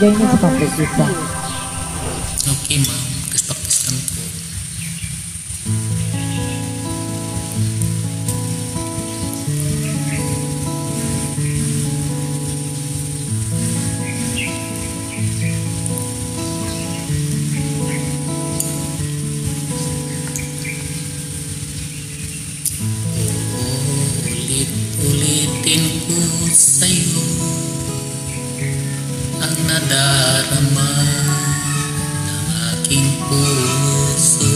Ganyan sa pag-practice lang. Okay ma'am, practice lang po. Ulit-ulitin ko sa'yo ang nadarama ng aking puso.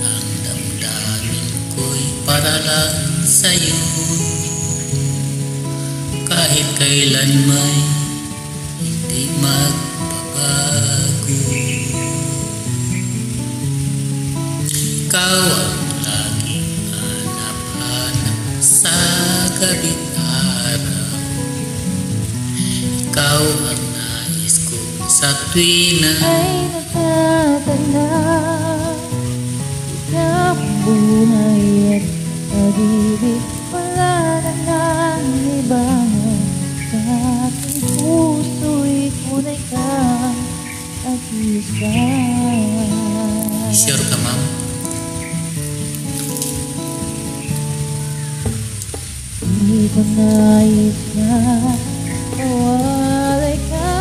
Ang damdamin ko'y para lang sa'yo, kahit kailan may hindi magbabago. Ikaw ang laging hanap-hanap sa gabi't araw. Ikaw ang nais ko sa tuwi na ay natatanda. Ikaw ang buhay at pag-ibig, wala na nang iba. Sa aking puso'y tunay kang nag-isa. sure ka ma'am? Di ko nais na mawalay ka.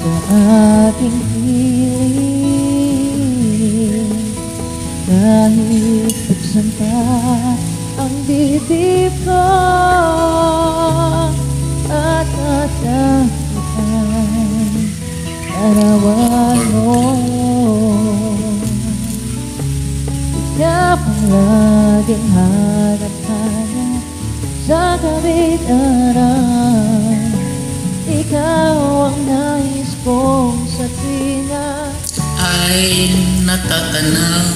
Sa aking piling, kahit buksan pa ang dibdib ko at tatapuan larawan mo. Ikaw ang laging hanap-hanap sa gabi't araw. Ikaw ang nais kong sa tuwina Ay natatanaw.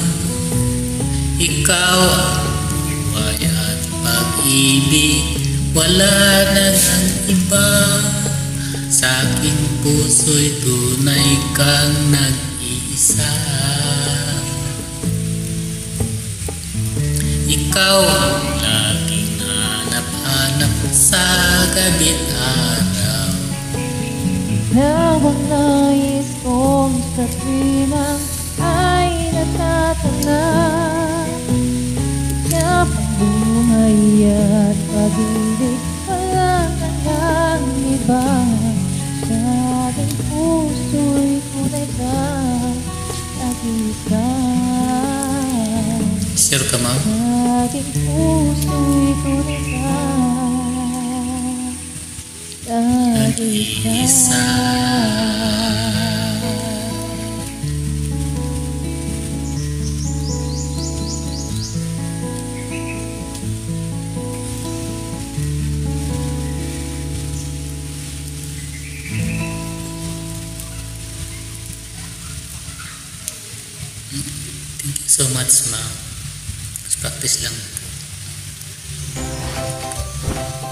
Ikaw ang buhay at pag-ibig, wala na ng iba. Sa aking puso'y tunay kang nag-iisa. Ikaw ang laging hanap-hanap sa gabi't araw. Ikaw ang nais kong sa tuwina ay natatanaw. Ikaw ang buhay at pag-ibig, walang hanggang iba. Sa aking puso'y tunay kang nag-iisa. Sure ka ma'am? Sa aking puso'y tunay kang nag-iisa. Thank you so much ma'am. Practice lang.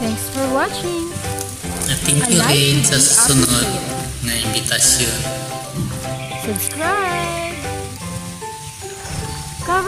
Thanks for watching. Thank you rin sa susunod na imbitasyon. Subscribe.